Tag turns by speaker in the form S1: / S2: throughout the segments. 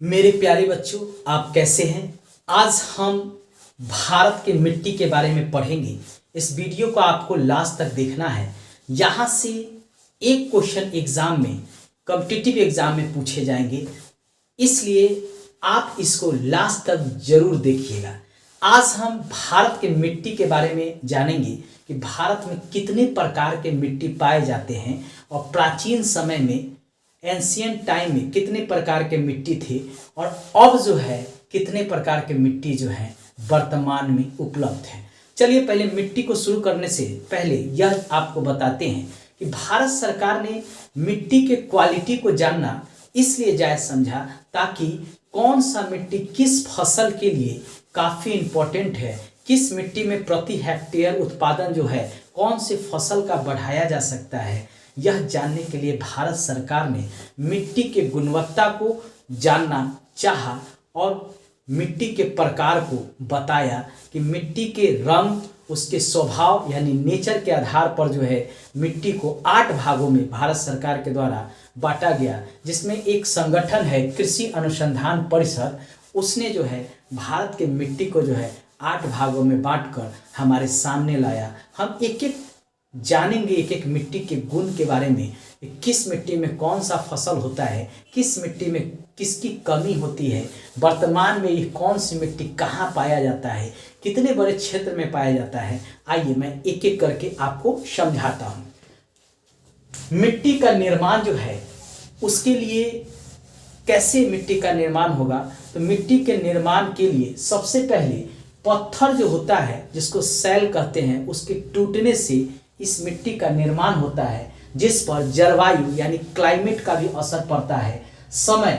S1: मेरे प्यारे बच्चों, आप कैसे हैं। आज हम भारत के मिट्टी के बारे में पढ़ेंगे। इस वीडियो को आपको लास्ट तक देखना है। यहाँ से एक क्वेश्चन एग्जाम में, कॉम्पिटिटिव एग्जाम में पूछे जाएंगे, इसलिए आप इसको लास्ट तक जरूर देखिएगा। आज हम भारत के मिट्टी के बारे में जानेंगे कि भारत में कितने प्रकार के मिट्टी पाए जाते हैं और प्राचीन समय में, एंशियंट टाइम में कितने प्रकार के मिट्टी थे और अब जो है कितने प्रकार के मिट्टी जो है वर्तमान में उपलब्ध है। चलिए पहले मिट्टी को शुरू करने से पहले यह आपको बताते हैं कि भारत सरकार ने मिट्टी के क्वालिटी को जानना इसलिए जायज समझा ताकि कौन सा मिट्टी किस फसल के लिए काफ़ी इम्पोर्टेंट है, किस मिट्टी में प्रति हेक्टेयर उत्पादन जो है कौन से फसल का बढ़ाया जा सकता है, यह जानने के लिए भारत सरकार ने मिट्टी के गुणवत्ता को जानना चाहा और मिट्टी के प्रकार को बताया कि मिट्टी के रंग, उसके स्वभाव यानी नेचर के आधार पर जो है मिट्टी को 8 भागों में भारत सरकार के द्वारा बांटा गया, जिसमें एक संगठन है कृषि अनुसंधान परिषद। उसने जो है भारत के मिट्टी को जो है 8 भागों में बांटकर हमारे सामने लाया। हम एक एक जानेंगे, एक एक मिट्टी के गुण के बारे में, किस मिट्टी में कौन सा फसल होता है, किस मिट्टी में किसकी कमी होती है, वर्तमान में ये कौन सी मिट्टी कहाँ पाया जाता है, कितने बड़े क्षेत्र में पाया जाता है। आइए मैं एक एक करके आपको समझाता हूँ। मिट्टी का निर्माण जो है उसके लिए कैसे मिट्टी का निर्माण होगा, तो मिट्टी के निर्माण के लिए सबसे पहले पत्थर जो होता है, जिसको सैल कहते हैं, उसके टूटने से इस मिट्टी का निर्माण होता है, जिस पर जलवायु यानी क्लाइमेट का भी असर पड़ता है, समय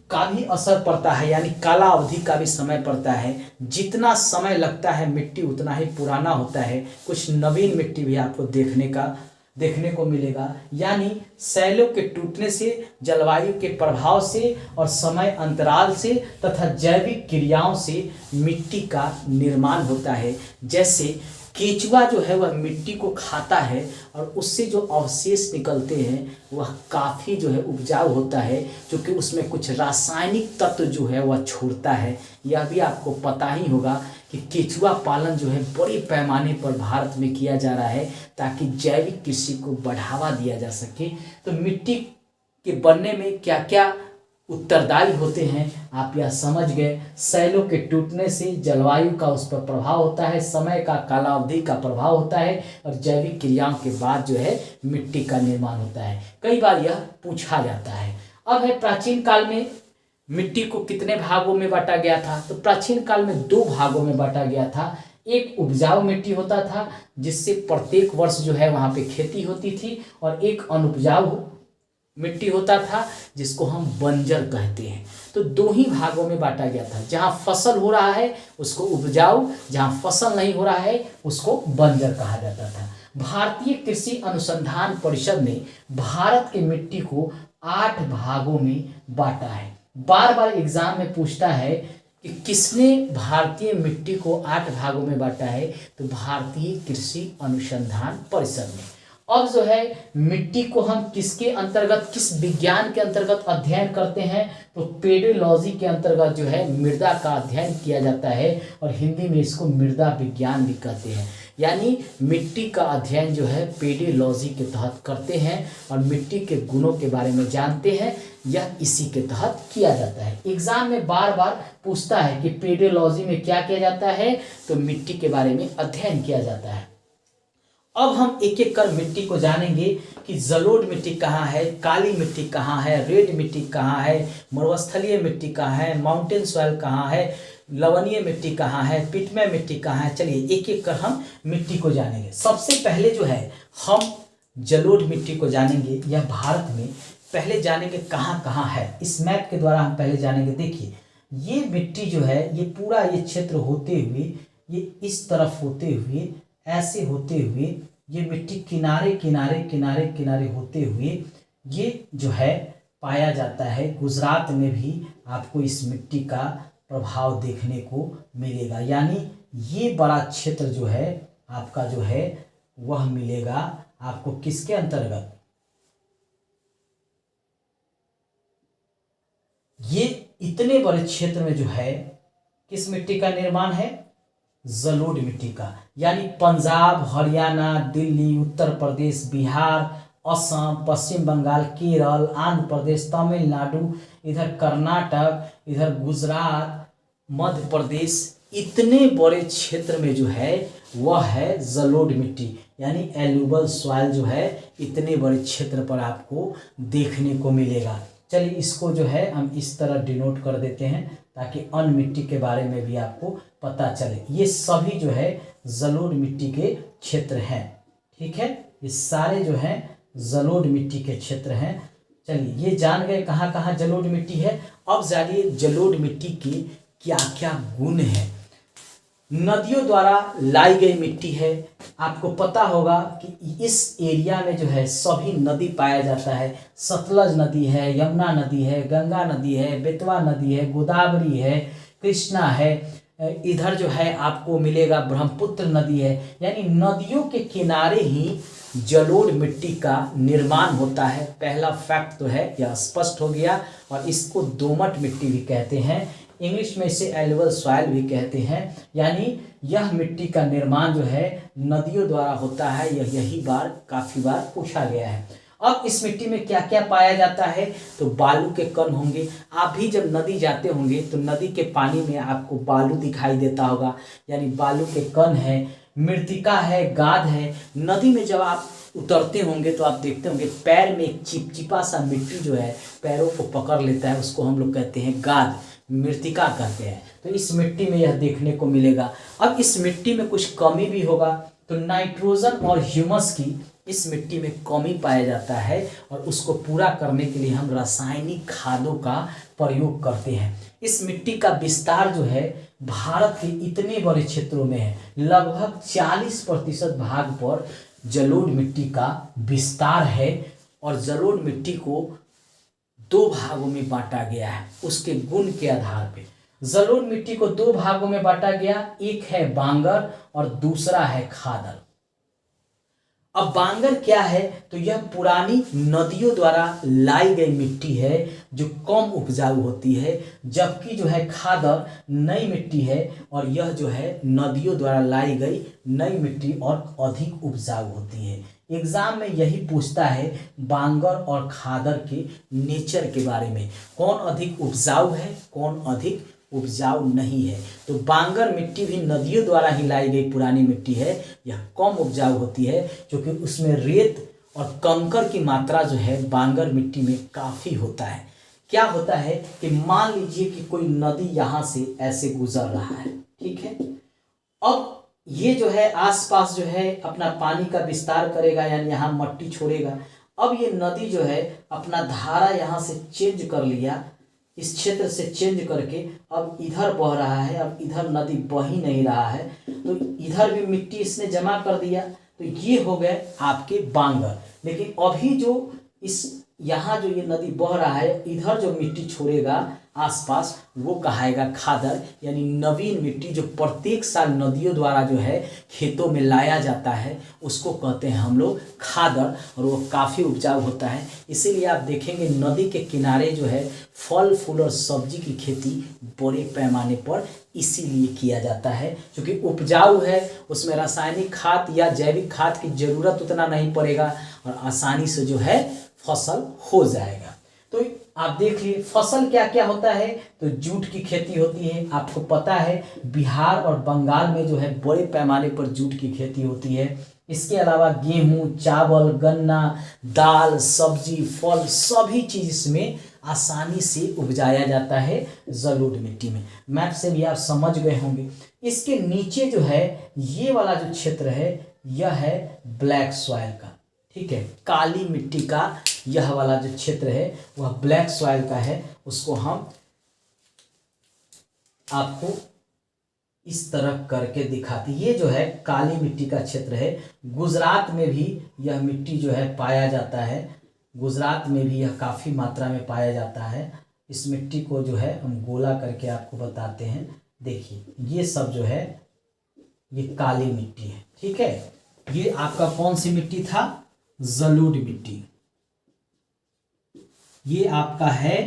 S1: का भी असर पड़ता है, यानी काला अवधि का भी समय पड़ता है। जितना समय लगता है मिट्टी उतना ही पुराना होता है। कुछ नवीन मिट्टी भी आपको देखने को मिलेगा। यानी सैलों के टूटने से, जलवायु के प्रभाव से और समय अंतराल से तथा जैविक क्रियाओं से मिट्टी का निर्माण होता है। जैसे केचुआ जो है वह मिट्टी को खाता है और उससे जो अवशेष निकलते हैं वह काफ़ी जो है उपजाऊ होता है, क्योंकि उसमें कुछ रासायनिक तत्व जो है वह छोड़ता है। यह भी आपको पता ही होगा कि केचुआ पालन जो है बड़े पैमाने पर भारत में किया जा रहा है ताकि जैविक कृषि को बढ़ावा दिया जा सके। तो मिट्टी के बनने में क्या क्या उत्तरदायी होते हैं आप यह समझ गए। सैलों के टूटने से जलवायु का उस पर प्रभाव होता है, समय का कालावधि का प्रभाव होता है और जैविक क्रियाओं के बाद जो है मिट्टी का निर्माण होता है। कई बार यह पूछा जाता है। अब है प्राचीन काल में मिट्टी को कितने भागों में बांटा गया था, तो प्राचीन काल में 2 भागों में बांटा गया था। एक उपजाऊ मिट्टी होता था जिससे प्रत्येक वर्ष जो है वहाँ पे खेती होती थी, और एक अनुपजाऊ मिट्टी होता था जिसको हम बंजर कहते हैं। तो 2 ही भागों में बांटा गया था। जहाँ फसल हो रहा है उसको उपजाऊ, जहाँ फसल नहीं हो रहा है उसको बंजर कहा जाता था। भारतीय कृषि अनुसंधान परिषद ने भारत की मिट्टी को 8 भागों में बांटा है। बार बार एग्जाम में पूछता है कि किसने भारतीय मिट्टी को 8 भागों में बांटा है, तो भारतीय कृषि अनुसंधान परिषद ने। अब जो है मिट्टी को हम किसके अंतर्गत, किस विज्ञान के अंतर्गत अध्ययन करते हैं, तो पेडोलॉजी के अंतर्गत जो है मृदा का अध्ययन किया जाता है, और हिंदी में इसको मृदा विज्ञान भी कहते हैं। यानी मिट्टी का अध्ययन जो है पेडोलॉजी के तहत करते हैं और मिट्टी के गुणों के बारे में जानते हैं, यह इसी के तहत किया जाता है। एग्जाम में बार बार पूछता है कि पेडोलॉजी में क्या किया जाता है, तो मिट्टी के बारे में अध्ययन किया जाता है। अब हम एक एक कर मिट्टी को जानेंगे कि जलोढ़ मिट्टी कहाँ है, काली मिट्टी कहाँ है, रेड मिट्टी कहाँ है, मरुस्थलीय मिट्टी कहाँ है, माउंटेन सॉइल कहाँ है, लवणीय मिट्टी कहाँ है, पिटमय मिट्टी कहाँ है। चलिए एक एक कर हम मिट्टी को जानेंगे। सबसे पहले जो है हम जलोढ़ मिट्टी को जानेंगे। यह भारत में पहले जानेंगे कहाँ कहाँ है, इस मैप के द्वारा हम पहले जानेंगे। देखिए ये मिट्टी जो है, ये पूरा ये क्षेत्र होते हुए, ये इस तरफ होते हुए, ऐसे होते हुए, ये मिट्टी किनारे किनारे किनारे किनारे होते हुए ये जो है पाया जाता है। गुजरात में भी आपको इस मिट्टी का प्रभाव देखने को मिलेगा। यानी ये बड़ा क्षेत्र जो है आपका जो है वह मिलेगा आपको किसके अंतर्गत, ये इतने बड़े क्षेत्र में जो है किस मिट्टी का निर्माण है? जलोढ़ मिट्टी का। यानी पंजाब, हरियाणा, दिल्ली, उत्तर प्रदेश, बिहार, असम, पश्चिम बंगाल, केरल, आंध्र प्रदेश, तमिलनाडु, इधर कर्नाटक, इधर गुजरात, मध्य प्रदेश, इतने बड़े क्षेत्र में जो है वह है जलोढ़ मिट्टी। यानी एलुबल सॉइल जो है इतने बड़े क्षेत्र पर आपको देखने को मिलेगा। चलिए इसको जो है हम इस तरह डिनोट कर देते हैं ताकि अन्य मिट्टी के बारे में भी आपको पता चले। ये सभी जो है जलोढ़ मिट्टी के क्षेत्र हैं। ठीक है, ये सारे जो हैं जलोढ़ मिट्टी के क्षेत्र हैं। चलिए ये जान गए कहाँ कहाँ जलोढ़ मिट्टी है। अब जानिए जलोढ़ मिट्टी के क्या क्या गुण है। नदियों द्वारा लाई गई मिट्टी है। आपको पता होगा कि इस एरिया में जो है सभी नदी पाया जाता है। सतलज नदी है, यमुना नदी है, गंगा नदी है, बेतवा नदी है, गोदावरी है, कृष्णा है, इधर जो है आपको मिलेगा ब्रह्मपुत्र नदी है। यानी नदियों के किनारे ही जलोढ़ मिट्टी का निर्माण होता है। पहला फैक्ट तो है यह स्पष्ट हो गया। और इसको दोमट मिट्टी भी कहते हैं, इंग्लिश में इसे एलुवल सॉइल भी कहते हैं। यानी यह मिट्टी का निर्माण जो है नदियों द्वारा होता है। यही काफ़ी बार पूछा गया है। अब इस मिट्टी में क्या क्या पाया जाता है? तो बालू के कण होंगे। आप भी जब नदी जाते होंगे तो नदी के पानी में आपको बालू दिखाई देता होगा, यानी बालू के कण है, मृतिका है, गाद है। नदी में जब आप उतरते होंगे तो आप देखते होंगे पैर में एक चिपचिपा सा मिट्टी जो है पैरों को पकड़ लेता है, उसको हम लोग कहते हैं गाद, मृतिका कहते हैं। तो इस मिट्टी में यह देखने को मिलेगा। अब इस मिट्टी में कुछ कमी भी होगा, तो नाइट्रोजन और ह्यूमस की इस मिट्टी में कमी पाया जाता है और उसको पूरा करने के लिए हम रासायनिक खादों का प्रयोग करते हैं। इस मिट्टी का विस्तार जो है भारत के इतने बड़े क्षेत्रों में है, लगभग 40% भाग पर जलोढ़ मिट्टी का विस्तार है। और जलोढ़ मिट्टी को 2 भागों में बांटा गया है उसके गुण के आधार पे। जलोढ़ मिट्टी को 2 भागों में बांटा गया, एक है बांगर और दूसरा है खादर। अब बांगर क्या है? तो यह पुरानी नदियों द्वारा लाई गई मिट्टी है जो कम उपजाऊ होती है, जबकि जो है खादर नई मिट्टी है और यह जो है नदियों द्वारा लाई गई नई मिट्टी और अधिक उपजाऊ होती है। एग्जाम में यही पूछता है बांगर और खादर के नेचर के बारे में, कौन अधिक उपजाऊ है, कौन अधिक उपजाऊ नहीं है। तो बांगर मिट्टी भी नदियों द्वारा ही लाई गई पुरानी मिट्टी है, यह कम उपजाऊ होती है क्योंकि उसमें रेत और कंकर की मात्रा जो है बांगर मिट्टी में काफ़ी होता है। क्या होता है कि मान लीजिए कि कोई नदी यहाँ से ऐसे गुजर रहा है, ठीक है। अब ये जो है आसपास जो है अपना पानी का विस्तार करेगा, यानी यहाँ मट्टी छोड़ेगा। अब ये नदी जो है अपना धारा यहाँ से चेंज कर लिया, इस क्षेत्र से चेंज करके अब इधर बह रहा है। अब इधर नदी बह ही नहीं रहा है तो इधर भी मिट्टी इसने जमा कर दिया, तो ये हो गए आपके बांगर। लेकिन अभी जो इस यहाँ जो ये नदी बह रहा है, इधर जो मिट्टी छोड़ेगा आसपास, वो कहाएगा खादर, यानी नवीन मिट्टी जो प्रत्येक साल नदियों द्वारा जो है खेतों में लाया जाता है, उसको कहते हैं हम लोग खादर, और वो काफ़ी उपजाऊ होता है। इसीलिए आप देखेंगे नदी के किनारे जो है फल फूल और सब्जी की खेती बड़े पैमाने पर इसीलिए किया जाता है क्योंकि उपजाऊ है, उसमें रासायनिक खाद या जैविक खाद की ज़रूरत उतना नहीं पड़ेगा और आसानी से जो है फसल हो जाएगा। तो आप देख लिए फसल क्या क्या होता है। तो जूट की खेती होती है, आपको पता है बिहार और बंगाल में जो है बड़े पैमाने पर जूट की खेती होती है। इसके अलावा गेहूं, चावल, गन्ना, दाल, सब्जी, फल, सभी चीज़ इसमें आसानी से उपजाया जाता है जलोढ़ मिट्टी में। मैप से भी आप समझ गए होंगे। इसके नीचे जो है ये वाला जो क्षेत्र है यह है ब्लैक सॉइल का, ठीक है, काली मिट्टी का यह वाला जो क्षेत्र है वह ब्लैक सॉइल का है। उसको हम आपको इस तरह करके दिखाते। ये जो है काली मिट्टी का क्षेत्र है। गुजरात में भी यह मिट्टी जो है पाया जाता है, गुजरात में भी यह काफ़ी मात्रा में पाया जाता है। इस मिट्टी को जो है हम गोला करके आपको बताते हैं। देखिए ये सब जो है ये काली मिट्टी है, ठीक है। ये आपका कौन सी मिट्टी था? जलोढ़ मिट्टी। ये आपका है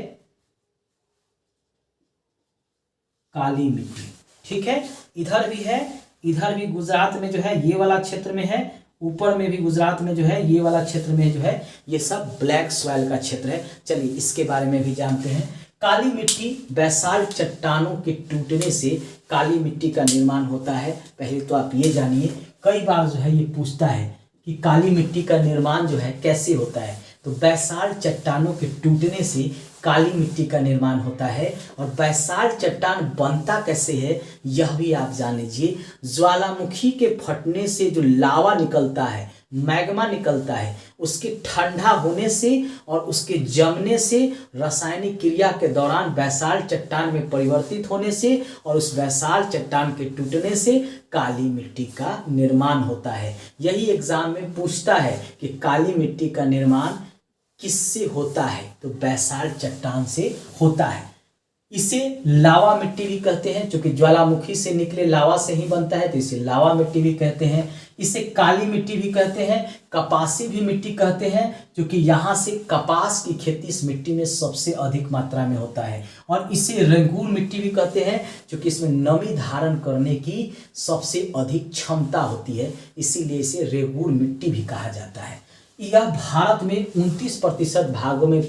S1: काली मिट्टी। ठीक है, इधर भी है, इधर भी गुजरात में जो है ये वाला क्षेत्र में है, ऊपर में भी गुजरात में जो है ये वाला क्षेत्र में जो है ये सब ब्लैक सॉइल का क्षेत्र है। चलिए इसके बारे में भी जानते हैं। काली मिट्टी बेसाल्ट चट्टानों के टूटने से काली मिट्टी का निर्माण होता है। पहले तो आप ये जानिए, कई बार जो है ये पूछता है कि काली मिट्टी का निर्माण जो है कैसे होता है, तो बेसाल्ट चट्टानों के टूटने से काली मिट्टी का निर्माण होता है। और बेसाल्ट चट्टान बनता कैसे है यह भी आप जान लीजिए। ज्वालामुखी के फटने से जो लावा निकलता है, मैग्मा निकलता है, उसके ठंडा होने से और उसके जमने से, रासायनिक क्रिया के दौरान बेसाल्ट चट्टान में परिवर्तित होने से और उस बेसाल्ट चट्टान के टूटने से काली मिट्टी का निर्माण होता है। यही एग्जाम में पूछता है कि काली मिट्टी का निर्माण किससे होता है, तो बेसाल्ट चट्टान से होता है। इसे लावा मिट्टी भी कहते हैं, क्योंकि ज्वालामुखी से निकले लावा से ही बनता है, तो इसे लावा मिट्टी भी कहते हैं। इसे काली मिट्टी भी कहते हैं, कपासी भी मिट्टी कहते हैं, क्योंकि यहाँ से कपास की खेती इस मिट्टी में सबसे अधिक मात्रा में होता है। और इसे रेगूर मिट्टी भी कहते हैं, क्योंकि इसमें नमी धारण करने की सबसे अधिक क्षमता होती है, इसीलिए इसे रेगूर मिट्टी भी कहा जाता है। यह भारत में 29% भागों में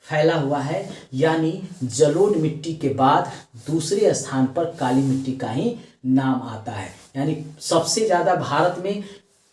S1: फैला हुआ है, यानी जलोढ़ मिट्टी के बाद दूसरे स्थान पर काली मिट्टी का ही नाम आता है। यानी सबसे ज़्यादा भारत में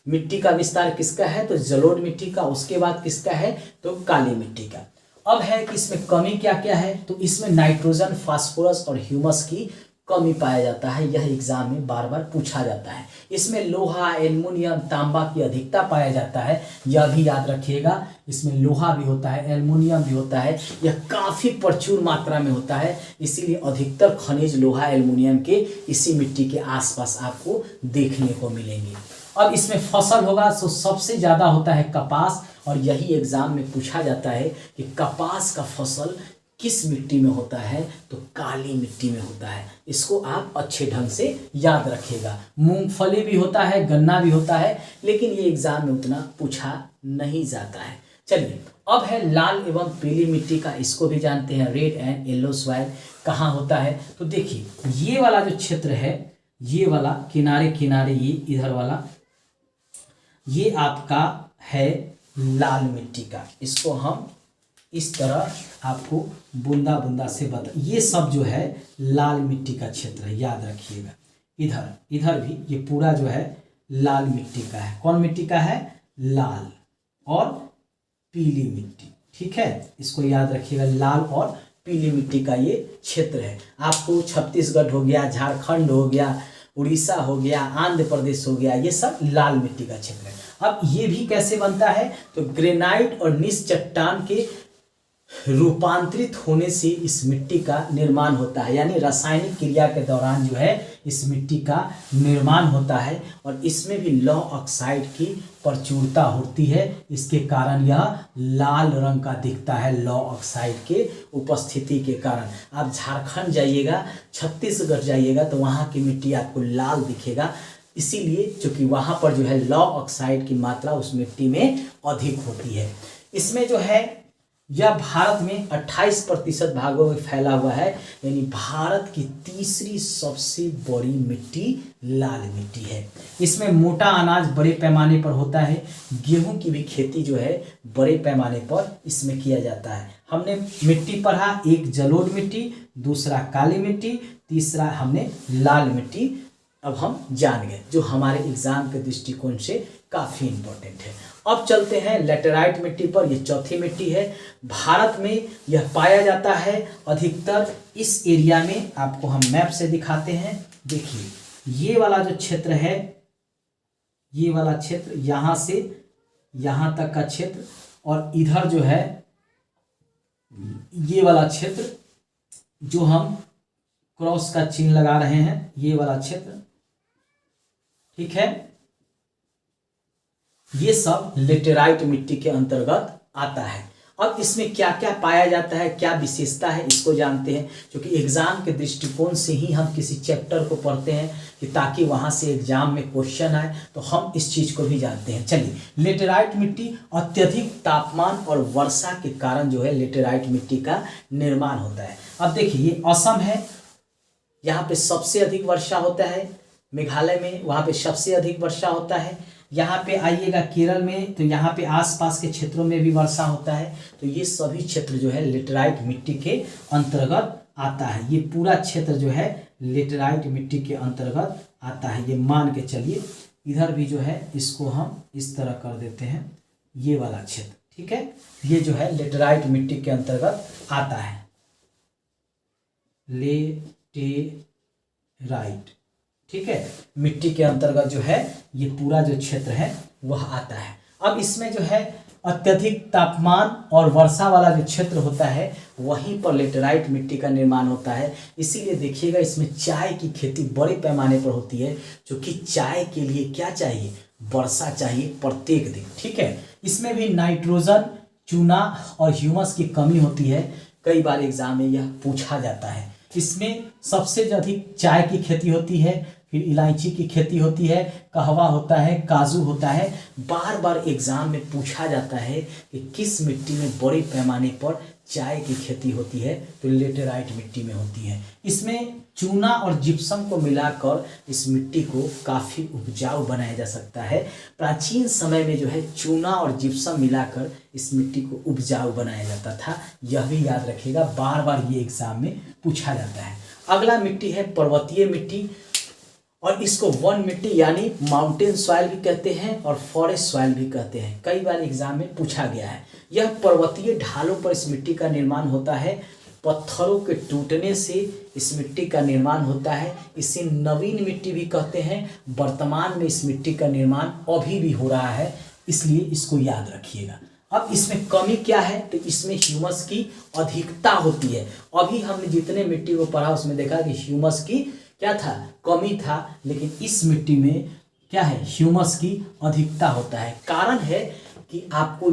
S1: मिट्टी का विस्तार किसका है, तो जलोढ़ मिट्टी का, उसके बाद किसका है, तो काली मिट्टी का। अब है कि इसमें कमी क्या क्या है, तो इसमें नाइट्रोजन, फास्फोरस और ह्यूमस की कमी पाया जाता है। यह एग्जाम में बार बार पूछा जाता है। इसमें लोहा, एल्युमिनियम, तांबा की अधिकता पाया जाता है, यह भी याद रखिएगा। इसमें लोहा भी होता है, एल्युमिनियम भी होता है, यह काफ़ी प्रचुर मात्रा में होता है, इसीलिए अधिकतर खनिज लोहा, एल्युमिनियम के इसी मिट्टी के आसपास आपको देखने को मिलेंगे। अब इसमें फसल होगा तो सबसे ज़्यादा होता है कपास, और यही एग्जाम में पूछा जाता है कि कपास का फसल किस मिट्टी में होता है, तो काली मिट्टी में होता है। इसको आप अच्छे ढंग से याद रखिएगा। मूंगफली भी होता है, गन्ना भी होता है, लेकिन ये एग्जाम में उतना पूछा नहीं जाता है। चलिए अब है लाल एवं पीली मिट्टी का, इसको भी जानते हैं। रेड एंड येलो सॉइल कहाँ होता है, तो देखिए ये वाला जो क्षेत्र है, ये वाला किनारे किनारे, ये इधर वाला, ये आपका है लाल मिट्टी का। इसको हम इस तरह आपको बूंदा बूंदा से बता, ये सब जो है लाल मिट्टी का क्षेत्र है, याद रखिएगा। इधर इधर भी ये पूरा जो है लाल मिट्टी का है। कौन मिट्टी का है, लाल और पीली मिट्टी। ठीक है, इसको याद रखिएगा, लाल और पीली मिट्टी का ये क्षेत्र है। आपको छत्तीसगढ़ हो गया, झारखंड हो गया, उड़ीसा हो गया, आंध्र प्रदेश हो गया, ये सब लाल मिट्टी का क्षेत्र है। अब ये भी कैसे बनता है, तो ग्रेनाइट और नीस चट्टान के रूपांतरित होने से इस मिट्टी का निर्माण होता है, यानी रासायनिक क्रिया के दौरान जो है इस मिट्टी का निर्माण होता है। और इसमें भी लौह ऑक्साइड की प्रचुरता होती है, इसके कारण यह लाल रंग का दिखता है, लौह ऑक्साइड के उपस्थिति के कारण। आप झारखंड जाइएगा, छत्तीसगढ़ जाइएगा, तो वहाँ की मिट्टी आपको लाल दिखेगा, इसीलिए क्योंकि वहाँ पर जो है लौह ऑक्साइड की मात्रा उस मिट्टी में अधिक होती है। इसमें जो है यह भारत में 28% भागों में फैला हुआ है, यानी भारत की तीसरी सबसे बड़ी मिट्टी लाल मिट्टी है। इसमें मोटा अनाज बड़े पैमाने पर होता है, गेहूं की भी खेती जो है बड़े पैमाने पर इसमें किया जाता है। हमने मिट्टी पढ़ा, एक जलोढ़ मिट्टी, दूसरा काली मिट्टी, तीसरा हमने लाल मिट्टी। अब हम जान गए, जो हमारे एग्जाम के दृष्टिकोण से काफ़ी इम्पोर्टेंट है। अब चलते हैं लेटेराइट मिट्टी पर, यह चौथी मिट्टी है। भारत में यह पाया जाता है अधिकतर इस एरिया में, आपको हम मैप से दिखाते हैं। देखिए ये वाला जो क्षेत्र है, ये वाला क्षेत्र, यहाँ से यहाँ तक का क्षेत्र, और इधर जो है ये वाला क्षेत्र जो हम क्रॉस का चिन्ह लगा रहे हैं, ये वाला क्षेत्र, ठीक है, ये सब लेटेराइट मिट्टी के अंतर्गत आता है। अब इसमें क्या क्या पाया जाता है, क्या विशेषता है, इसको जानते हैं, क्योंकि एग्जाम के दृष्टिकोण से ही हम किसी चैप्टर को पढ़ते हैं कि ताकि वहां से एग्जाम में क्वेश्चन आए, तो हम इस चीज को भी जानते हैं। चलिए, लेटेराइट मिट्टी अत्यधिक तापमान और वर्षा के कारण जो है लेटेराइट मिट्टी का निर्माण होता है। अब देखिए ये असम है, यहाँ पे सबसे अधिक वर्षा होता है, मेघालय में वहाँ पे सबसे अधिक वर्षा होता है। यहाँ पे आइएगा केरल में, तो यहाँ पे आसपास के क्षेत्रों में भी वर्षा होता है। तो ये सभी क्षेत्र जो है लेटराइट मिट्टी के अंतर्गत आता है। ये पूरा क्षेत्र जो है लेटराइट मिट्टी के अंतर्गत आता है। ये मान के चलिए, इधर भी जो है इसको हम इस तरह कर देते हैं, ये वाला क्षेत्र, ठीक है, ये जो है लेटराइट मिट्टी के अंतर्गत आता है, लेटेराइट, ठीक है, मिट्टी के अंतर्गत जो है ये पूरा जो क्षेत्र है वह आता है। अब इसमें जो है अत्यधिक तापमान और वर्षा वाला जो क्षेत्र होता है वहीं पर लेटराइट मिट्टी का निर्माण होता है। इसीलिए देखिएगा इसमें चाय की खेती बड़े पैमाने पर होती है, क्योंकि चाय के लिए क्या चाहिए, वर्षा चाहिए प्रत्येक दिन, ठीक है। इसमें भी नाइट्रोजन, चूना और ह्यूमस की कमी होती है। कई बार एग्जाम में यह पूछा जाता है। इसमें सबसे अधिक चाय की खेती होती है, फिर इलायची की खेती होती है, कहवा होता है, काजू होता है। बार बार एग्जाम में पूछा जाता है कि किस मिट्टी में बड़े पैमाने पर चाय की खेती होती है, तो लेटेराइट मिट्टी में होती है। इसमें चूना और जिप्सम को मिलाकर इस मिट्टी को काफ़ी उपजाऊ बनाया जा सकता है। प्राचीन समय में जो है चूना और जिप्सम मिलाकर इस मिट्टी को उपजाऊ बनाया जाता था। यह भी याद रखिएगा, बार बार ये एग्जाम में पूछा जाता है। अगला मिट्टी है पर्वतीय मिट्टी, और इसको वन मिट्टी यानी माउंटेन सॉइल भी कहते हैं और फॉरेस्ट सॉइल भी कहते हैं। कई बार एग्जाम में पूछा गया है। यह पर्वतीय ढालों पर इस मिट्टी का निर्माण होता है। पत्थरों के टूटने से इस मिट्टी का निर्माण होता है। इसे नवीन मिट्टी भी कहते हैं। वर्तमान में इस मिट्टी का निर्माण अभी भी हो रहा है, इसलिए इसको याद रखिएगा। अब इसमें कमी क्या है, तो इसमें ह्यूमस की अधिकता होती है। अभी हमने जितने मिट्टी को पढ़ा उसमें देखा कि ह्यूमस की क्या था, कमी था, लेकिन इस मिट्टी में क्या है, ह्यूमस की अधिकता होता है। कारण है कि आपको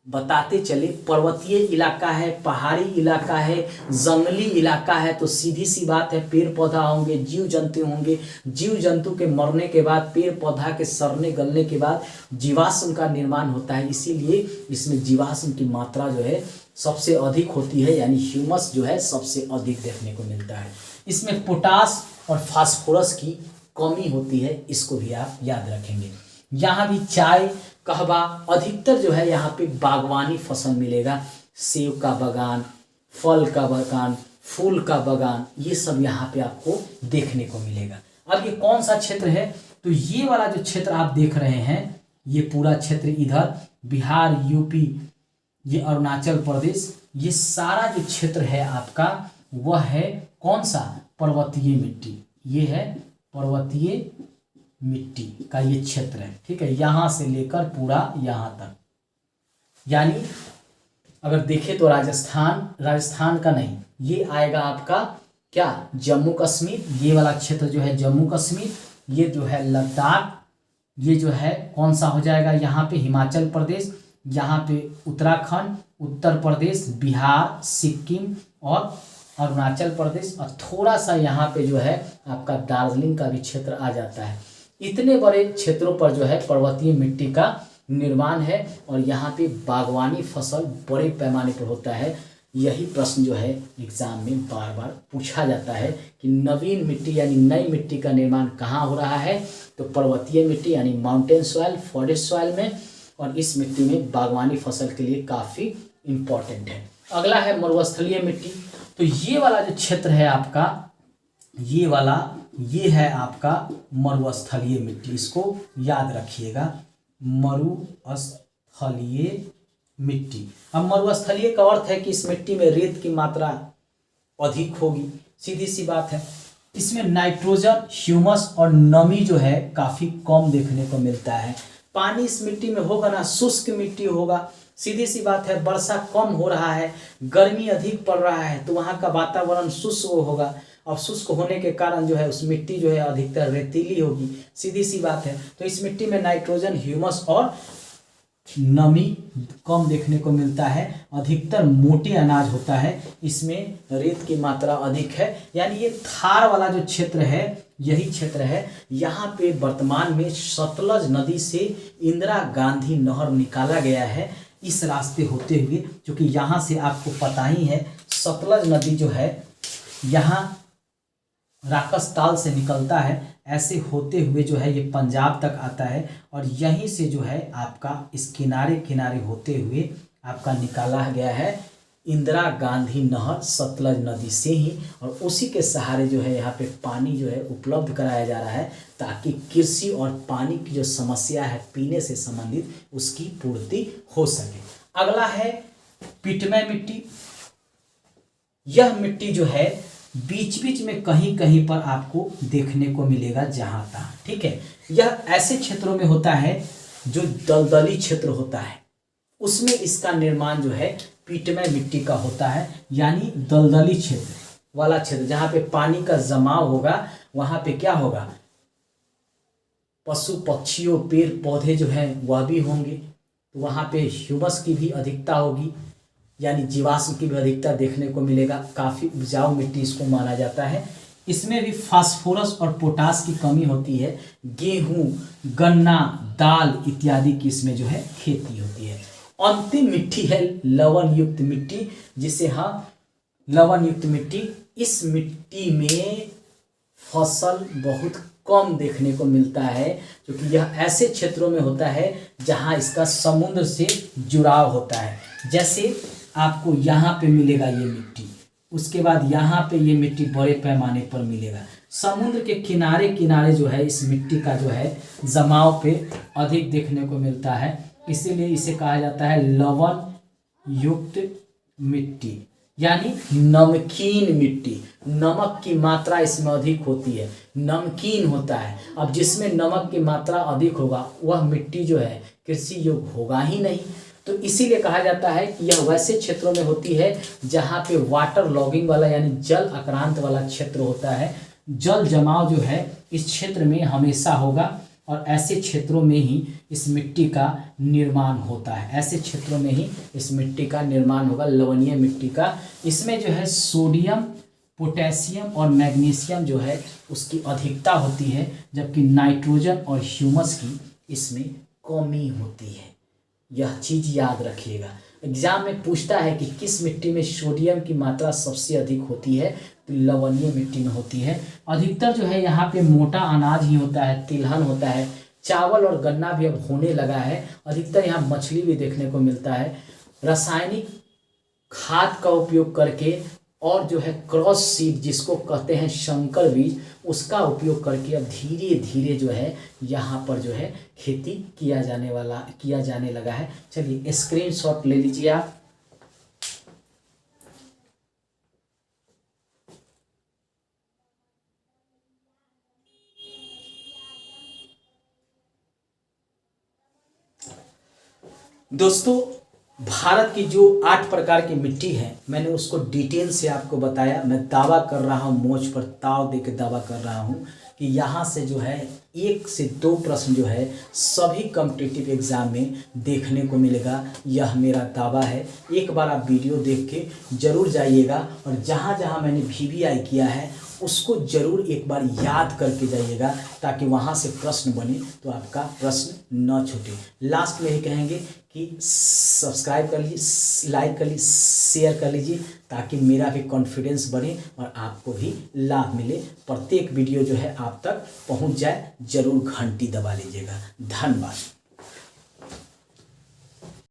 S1: बताते चले, पर्वतीय इलाका है, पहाड़ी इलाका है, जंगली इलाका है, तो सीधी सी बात है पेड़ पौधा होंगे, जीव जंतु होंगे। जीव जंतु के मरने के बाद, पेड़ पौधा के सड़ने गलने के बाद जीवाश्म का निर्माण होता है। इसीलिए इसमें जीवाश्म की मात्रा जो है सबसे अधिक होती है, यानी ह्यूमस जो है सबसे अधिक देखने को मिलता है। इसमें पोटास और फास्फोरस की कमी होती है, इसको भी आप याद रखेंगे। यहाँ भी चाय, कहवा, अधिकतर जो है यहाँ पे बागवानी फसल मिलेगा। सेब का बागान, फल का बागान, फूल का बागान, ये सब यहाँ पे आपको देखने को मिलेगा। अब ये कौन सा क्षेत्र है, तो ये वाला जो क्षेत्र आप देख रहे हैं, ये पूरा क्षेत्र इधर बिहार, यूपी, ये अरुणाचल प्रदेश, ये सारा जो क्षेत्र है आपका वह है कौन सा, पर्वतीय मिट्टी। ये है पर्वतीय मिट्टी का ये क्षेत्र है, ठीक है, यहाँ से लेकर पूरा यहाँ तक। यानी अगर देखें तो राजस्थान का नहीं, ये आएगा आपका क्या, जम्मू कश्मीर। ये वाला क्षेत्र जो है जम्मू कश्मीर, ये जो है लद्दाख, ये जो है कौन सा हो जाएगा यहाँ पे हिमाचल प्रदेश, यहाँ पे उत्तराखंड, उत्तर प्रदेश, बिहार, सिक्किम और अरुणाचल प्रदेश, और थोड़ा सा यहाँ पे जो है आपका दार्जिलिंग का भी क्षेत्र आ जाता है। इतने बड़े क्षेत्रों पर जो है पर्वतीय मिट्टी का निर्माण है, और यहाँ पे बागवानी फसल बड़े पैमाने पर होता है। यही प्रश्न जो है एग्जाम में बार बार पूछा जाता है कि नवीन मिट्टी यानी नई मिट्टी का निर्माण कहाँ हो रहा है, तो पर्वतीय मिट्टी यानी माउंटेन सॉइल, फॉरेस्ट सॉइल में, और इस मिट्टी में बागवानी फसल के लिए काफ़ी इम्पोर्टेंट है। अगला है मरुस्थलीय मिट्टी। तो ये वाला जो क्षेत्र है आपका, ये वाला, ये है आपका मरुस्थलीय मिट्टी, इसको याद रखिएगा, मरुस्थलीय मिट्टी। अब मरुस्थलीय का अर्थ है कि इस मिट्टी में रेत की मात्रा अधिक होगी, सीधी सी बात है। इसमें नाइट्रोजन, ह्यूमस और नमी जो है काफ़ी कम देखने को मिलता है। पानी इस मिट्टी में होगा ना, शुष्क मिट्टी होगा, सीधी सी बात है। वर्षा कम हो रहा है, गर्मी अधिक पड़ रहा है, तो वहाँ का वातावरण शुष्क होगा, और शुष्क होने के कारण जो है उस मिट्टी जो है अधिकतर रेतीली होगी, सीधी सी बात है। तो इस मिट्टी में नाइट्रोजन, ह्यूमस और नमी कम देखने को मिलता है। अधिकतर मोटे अनाज होता है, इसमें रेत की मात्रा अधिक है। यानी ये थार वाला जो क्षेत्र है, यही क्षेत्र है। यहाँ पे वर्तमान में सतलज नदी से इंदिरा गांधी नहर निकाला गया है, इस रास्ते होते हुए, क्योंकि यहाँ से आपको पता ही है सतलज नदी जो है यहाँ राकस ताल से निकलता है, ऐसे होते हुए जो है ये पंजाब तक आता है और यहीं से जो है आपका इस किनारे किनारे होते हुए आपका निकाला गया है इंदिरा गांधी नहर सतलज नदी से ही, और उसी के सहारे जो है यहाँ पे पानी जो है उपलब्ध कराया जा रहा है ताकि कृषि और पानी की जो समस्या है पीने से संबंधित उसकी पूर्ति हो सके। अगला है पिटमय मिट्टी। यह मिट्टी जो है बीच बीच में कहीं कहीं पर आपको देखने को मिलेगा जहां तहाँ, ठीक है। यह ऐसे क्षेत्रों में होता है जो दलदली क्षेत्र होता है, उसमें इसका निर्माण जो है पिटमय मिट्टी का होता है, यानी दलदली क्षेत्र वाला क्षेत्र जहां पे पानी का जमाव होगा वहां पे क्या होगा, पशु पक्षियों पेड़ पौधे जो है वह भी होंगे, तो वहां पे ह्यूमस की भी अधिकता होगी, यानी जीवाश्म की भी अधिकता देखने को मिलेगा। काफ़ी उपजाऊ मिट्टी इसको माना जाता है। इसमें भी फास्फोरस और पोटास की कमी होती है। गेहूं, गन्ना, दाल इत्यादि की इसमें जो है खेती होती है। अंतिम मिट्टी है लवण युक्त मिट्टी, जिसे लवण युक्त मिट्टी। इस मिट्टी में फसल बहुत कम देखने को मिलता है, क्योंकि यह ऐसे क्षेत्रों में होता है जहां इसका समुद्र से जुड़ाव होता है। जैसे आपको यहाँ पे मिलेगा ये मिट्टी, उसके बाद यहाँ पे ये मिट्टी बड़े पैमाने पर मिलेगा। समुद्र के किनारे किनारे जो है इस मिट्टी का जो है जमाव पे अधिक देखने को मिलता है, इसीलिए इसे कहा जाता है लवण युक्त मिट्टी, यानी नमकीन मिट्टी। नमक की मात्रा इसमें अधिक होती है, नमकीन होता है। अब जिसमें नमक की मात्रा अधिक होगा वह मिट्टी जो है कृषि योग्य होगा ही नहीं, तो इसीलिए कहा जाता है कि यह वैसे क्षेत्रों में होती है जहाँ पे वाटर लॉगिंग वाला यानी जल आक्रांत वाला क्षेत्र होता है। जल जमाव जो है इस क्षेत्र में हमेशा होगा और ऐसे क्षेत्रों में ही इस मिट्टी का निर्माण होता है। ऐसे क्षेत्रों में ही इस मिट्टी का निर्माण होगा, लवणीय मिट्टी का। इसमें जो है सोडियम, पोटेशियम और मैग्नीशियम जो है उसकी अधिकता होती है, जबकि नाइट्रोजन और ह्यूमस की इसमें कमी होती है। यह चीज़ याद रखिएगा। एग्जाम में पूछता है कि किस मिट्टी में सोडियम की मात्रा सबसे अधिक होती है, तो लवणीय मिट्टी में होती है। अधिकतर जो है यहाँ पे मोटा अनाज ही होता है, तिलहन होता है, चावल और गन्ना भी अब होने लगा है। अधिकतर यहाँ मछली भी देखने को मिलता है। रासायनिक खाद का उपयोग करके और जो है क्रॉस सीड जिसको कहते हैं संकर बीज, उसका उपयोग करके अब धीरे धीरे जो है यहाँ पर जो है खेती किया जाने लगा है। चलिए स्क्रीनशॉट ले लीजिए आप। दोस्तों, भारत की जो 8 प्रकार की मिट्टी है मैंने उसको डिटेल से आपको बताया। मैं दावा कर रहा हूँ, मोच पर ताव दे के दावा कर रहा हूँ कि यहाँ से जो है 1 से 2 प्रश्न जो है सभी कॉम्पिटिटिव एग्जाम में देखने को मिलेगा। यह मेरा दावा है। एक बार आप वीडियो देख के जरूर जाइएगा और जहाँ जहाँ मैंने VVI किया है उसको जरूर एक बार याद करके जाइएगा, ताकि वहाँ से प्रश्न बने तो आपका प्रश्न न छूटे। लास्ट में ही कहेंगे कि सब्सक्राइब कर लीजिए, लाइक कर लीजिए, शेयर कर लीजिए, ताकि मेरा भी कॉन्फिडेंस बढ़े और आपको भी लाभ मिले। प्रत्येक वीडियो जो है आप तक पहुँच जाए, जरूर घंटी दबा लीजिएगा। धन्यवाद।